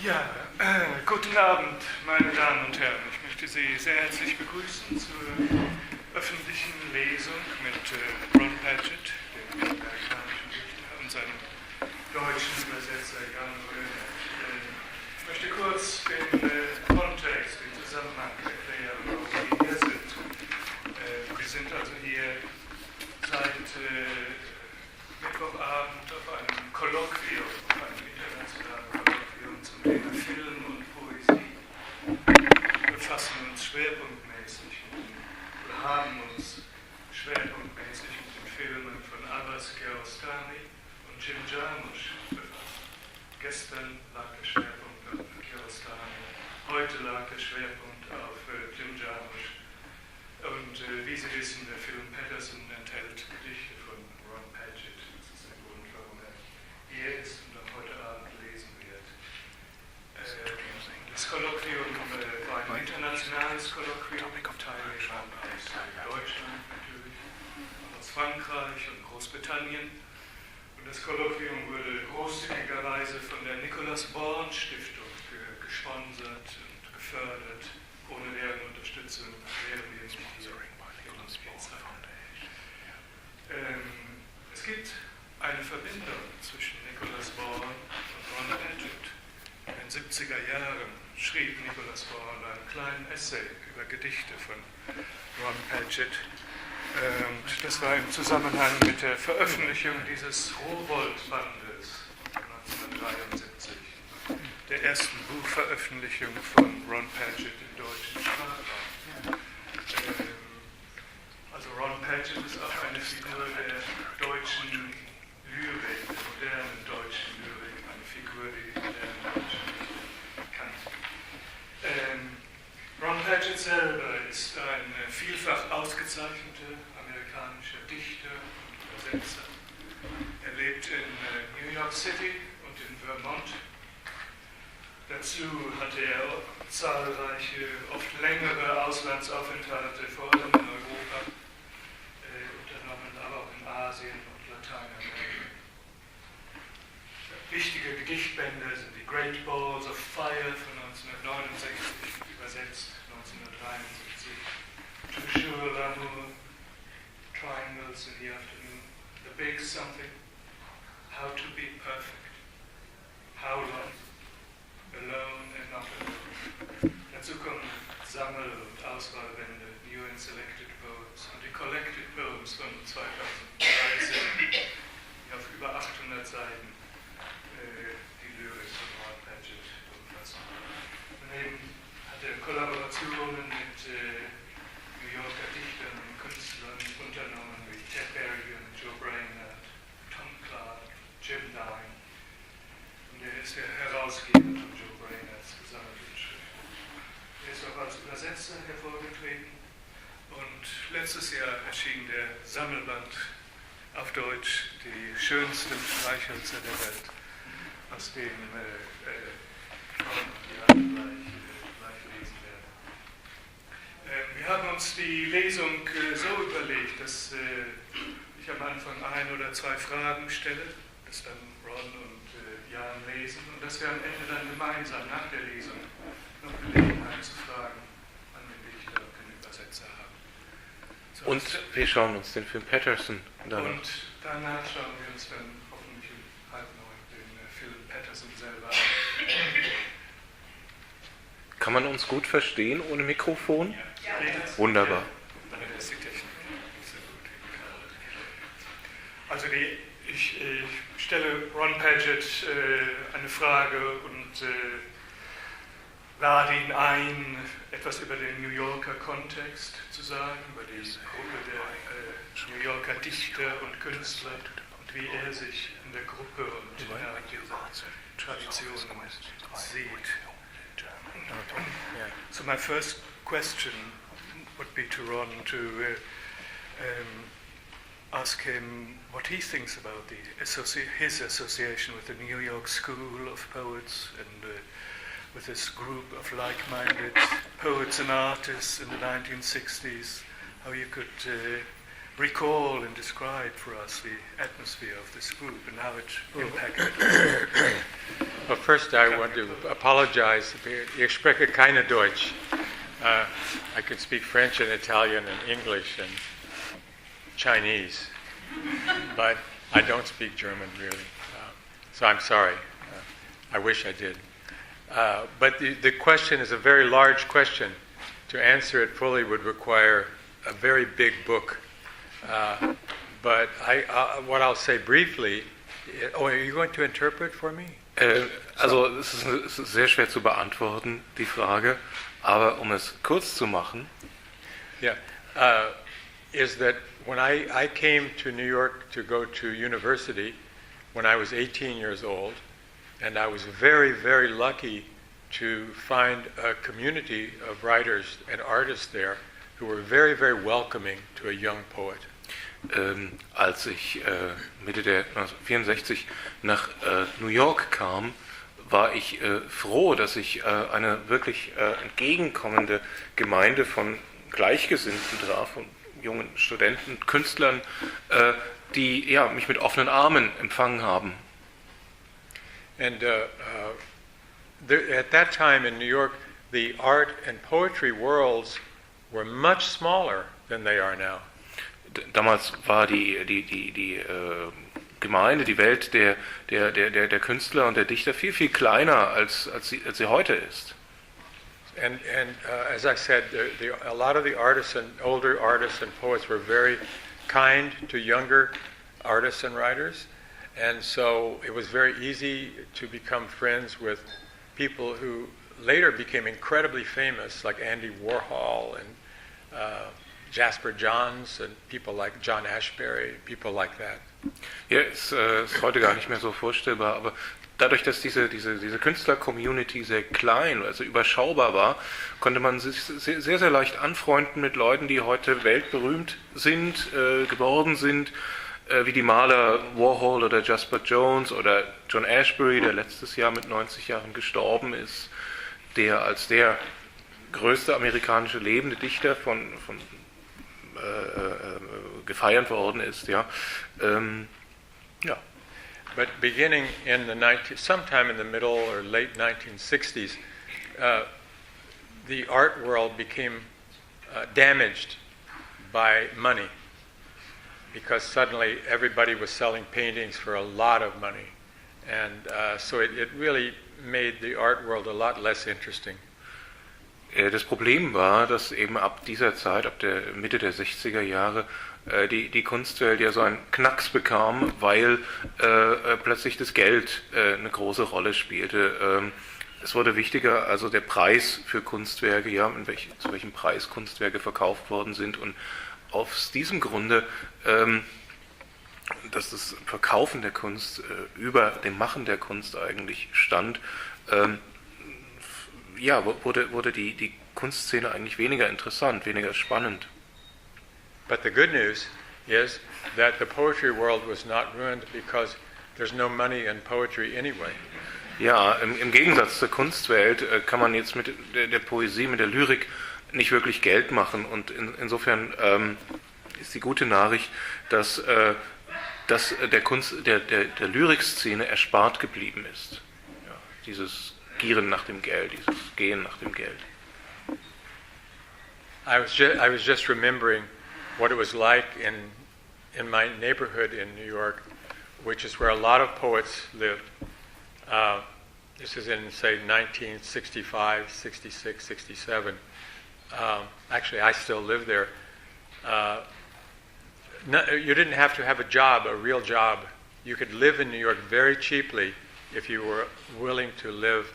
Ja, guten Abend, meine Damen und Herren. Ich möchte Sie sehr herzlich begrüßen zur öffentlichen Lesung mit Ron Padgett, dem amerikanischen Dichter, und seinem deutschen Übersetzer Jan Röhnert. Ich möchte kurz den Kontext, den Zusammenhang erklären, warum wir hier sind. Wir sind also hier seit Mittwochabend auf einem Kolloquium, einem internationalen Kolloquium zum Thema Film und Poesie. Wir befassen uns schwerpunktmäßig oder haben uns schwerpunktmäßig mit den Filmen von Abbas Kiarostami und Jim Jarmusch befasst. Gestern lag der Schwerpunkt auf Kiarostami, heute lag der Schwerpunkt auf Jim Jarmusch. Und wie Sie wissen, der Film Patterson enthält Gedichte von Ron Padgett. Das ist der Grund, warum er hier ist und auch heute Abend lesen wird. Das Kolloquium war ein internationales Kolloquium, Teilnehmer aus Deutschland natürlich, aus Frankreich und Großbritannien. Und das Kolloquium wurde großzügigerweise von der Nicolas Stiftung gesponsert und gefördert. Ohne deren Unterstützung wären wir nicht hier. Es gibt eine Verbindung zwischen Nicolas Bourne und Ron Padgett. In den 70er Jahren schrieb Nicolas Bourne einen kleinen Essay über Gedichte von Ron Padgett. Und das war im Zusammenhang mit der Veröffentlichung dieses Rowohlt-Bandes 1973. Der ersten Buchveröffentlichung von Ron Padgett im deutschen Sprachraum. Also Ron Padgett ist auch eine Figur der deutschen Lyrik, der modernen deutschen Lyrik, eine Figur, die modernen Deutschen kennt. Ron Padgett selber ist ein vielfach ausgezeichneter amerikanischer Dichter und Übersetzer. Er lebt in New York City und in Vermont. Dazu hatte er zahlreiche, oft längere Auslandsaufenthalte, vor allem in Europa, unternommen, aber auch in Asien und Lateinamerika. Wichtige Gedichtbände sind die Great Balls of Fire von 1969, übersetzt 1973, Toujours l'amour, Triangles in the Afternoon, The Big Something, How to be Perfect, How Long, Alone and Not Alone. Dazu kommen Sammel- und Auswahlbände, New and Selected Poems und die Collected Poems von 2013, die auf über 800 Seiten die Lyrik von Ron Padgett umfassen. Daneben hat er Kollaborationen mit New Yorker Dichtern und Künstlern unternommen, wie Ted Berrigan, Joe Röhnert, Tom Clark, Jim Dine. Er ist der Herausgeber von Joe Röhnerts gesammelten Schriften. Er ist auch als Übersetzer hervorgetreten und letztes Jahr erschien der Sammelband auf Deutsch, die schönsten Streichhölzer der Welt, aus dem Frauen gleich lesen werden. Wir haben uns die Lesung so überlegt, dass ich am Anfang 1 oder 2 Fragen stelle, das dann Ron und Jan lesen und dass wir am Ende dann gemeinsam nach der Lesung noch Gelegenheit zu fragen an den Dichter und den Übersetzer haben. So, und wir schauen uns den Film Patterson dann an. Und danach schauen wir uns dann hoffentlich um 8:30 den Film Patterson selber an. Kann man uns gut verstehen ohne Mikrofon? Ja. Wunderbar. Dann ist die Technik nicht so gut. Also ich stelle Ron Padgett eine Frage und lade ihn ein, etwas über den New Yorker Kontext zu sagen, über die Gruppe der New Yorker Dichter und Künstler und wie er sich in der Gruppe und in dieser Tradition sieht. So my first question would be to Ron to ask him what he thinks about his association with the New York School of Poets and with this group of like-minded poets and artists in the 1960s, how you could recall and describe for us the atmosphere of this group and how it impacted us. Well, first I want to apologize. Ich spreche keine Deutsch. I can speak French and Italian and English and Chinese, but I don't speak German really. So I'm sorry. I wish I did. But the question is a very large question. To answer it fully would require a very big book. But what I'll say briefly. Oh, are you going to interpret for me? Also es ist sehr schwer zu beantworten, die Frage, aber um es kurz zu machen. Yeah, is that when I came to New York to go to university when I was 18 years old, and I was very, very lucky to find a community of writers and artists there who were very, very welcoming to a young poet. Als ich Mitte der 1964 nach New York kam, war ich froh, dass ich eine wirklich entgegenkommende Gemeinde von Gleichgesinnten traf, von jungen Studenten, Künstlern, die mich mit offenen Armen empfangen haben. And at that time in New York, the art and poetry worlds were much smaller than they are now. Damals war die Gemeinde, die Welt der Künstler und der Dichter viel, viel kleiner, als sie heute ist. And as I said, a lot of the artists and older artists and poets were very kind to younger artists and writers. And so it was very easy to become friends with people who later became incredibly famous, like Andy Warhol and Jasper Johns and people like John Ashbery, people like that. Ja, ist heute gar nicht mehr so vorstellbar, aber dadurch, dass diese Künstler-Community sehr klein, also überschaubar war, konnte man sich sehr, sehr leicht anfreunden mit Leuten, die heute weltberühmt sind, geworden sind, wie die Maler Warhol oder Jasper Jones oder John Ashbery, der letztes Jahr mit 90 Jahren gestorben ist, der als der größte amerikanische lebende Dichter von gefeiert worden ist, ja. But beginning in sometime in the middle or late 1960s, the art world became damaged by money, because suddenly everybody was selling paintings for a lot of money, and so it really made the art world a lot less interesting. Das Problem war, dass eben ab dieser Zeit, ab der Mitte der 60er Jahre, die Kunstwelt ja so einen Knacks bekam, weil plötzlich das Geld eine große Rolle spielte. Es wurde wichtiger, also der Preis für Kunstwerke, zu welchem Preis Kunstwerke verkauft worden sind, und aus diesem Grunde, dass das Verkaufen der Kunst über dem Machen der Kunst eigentlich stand, wurde die Kunstszene eigentlich weniger interessant, weniger spannend. But the good news is that the poetry world was not ruined because there's no money in poetry anyway. Ja, im Gegensatz zur Kunstwelt kann man jetzt mit der Poesie, mit der Lyrik nicht wirklich Geld machen, und insofern ist die gute Nachricht, dass der Lyrikszene erspart geblieben ist. Ja, dieses Gieren nach dem Geld, dieses Gehen nach dem Geld. I was just remembering what it was like in my neighborhood in New York, which is where a lot of poets lived. This is in, say, 1965, 66, 67. Actually, I still live there. You didn't have to have a job, a real job. You could live in New York very cheaply if you were willing to live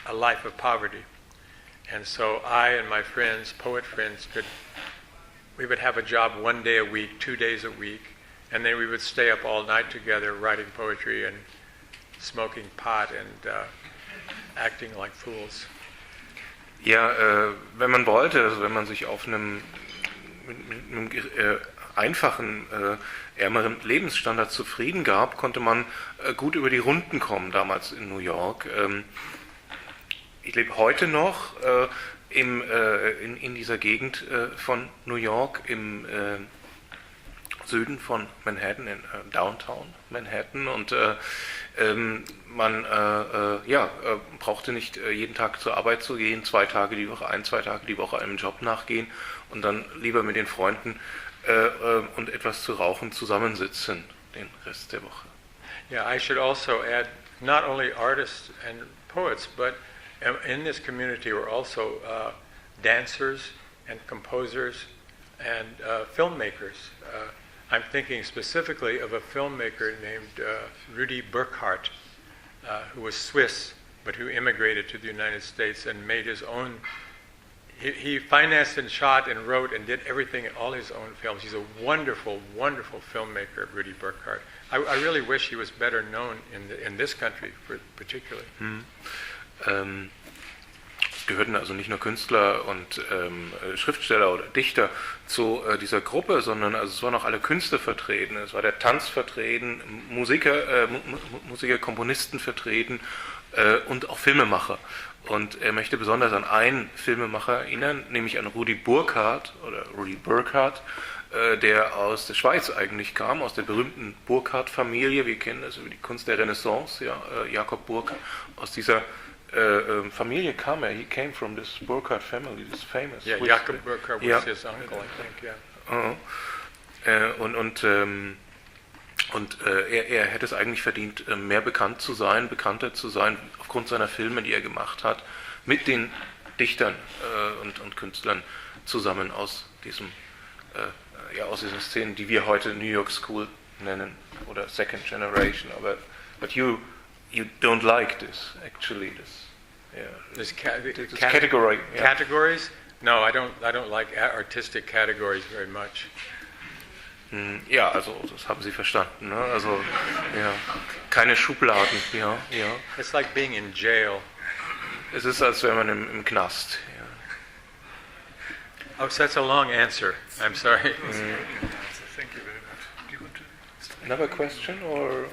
a life of poverty. And so I and my friends, poet friends, we would have a job 1 day a week, 2 days a week, and then we would stay up all night together writing poetry and smoking pot and acting like fools. Ja, wenn man wollte, also wenn man sich auf einem einfachen, ärmeren Lebensstandard zufrieden gab, konnte man gut über die Runden kommen, damals in New York. Ich lebe heute noch in dieser Gegend von New York, im Süden von Manhattan, in Downtown Manhattan, und Man brauchte nicht jeden Tag zur Arbeit zu gehen, 2 Tage die Woche, 2 Tage die Woche einem Job nachgehen und dann lieber mit den Freunden und etwas zu rauchen zusammensitzen den Rest der Woche. Yeah, I should also add, not only artists and poets, but in this community were also dancers and composers and filmmakers. I'm thinking specifically of a filmmaker named Rudi Burkhardt, who was Swiss, but who immigrated to the United States and made his own. He financed and shot and wrote and did everything, all his own films. He's a wonderful, wonderful filmmaker, Rudi Burkhardt. I really wish he was better known in this country, particularly. Es gehörten also nicht nur Künstler und Schriftsteller oder Dichter zu dieser Gruppe, sondern also es waren auch alle Künstler vertreten. Es war der Tanz vertreten, Musiker, Komponisten vertreten und auch Filmemacher. Und er möchte besonders an einen Filmemacher erinnern, nämlich an Rudi Burkhardt, der aus der Schweiz eigentlich kam, aus der berühmten Burkhardt-Familie. Wir kennen das über die Kunst der Renaissance, ja, Jakob Burkhardt. Aus dieser Familie kam er. He came from this Burkhardt family, this famous. Yeah, Jakob Burkhardt was his uncle, I think, yeah. Er hätte es eigentlich verdient, mehr bekannter zu sein, aufgrund seiner Filme, die er gemacht hat, mit den Dichtern und Künstlern zusammen aus diesen Szenen, die wir heute New York School nennen oder Second Generation. But you don't like this, actually. This category. Yeah. Categories? No, I don't like artistic categories very much. Ja, also das haben Sie verstanden. Ne? Also ja, keine Schubladen. Ja. It's like being in jail. Es ist, als wäre man im Knast. Ja. Oh, so that's a long answer. I'm sorry. Thank you very much. Do you want to? Another question or?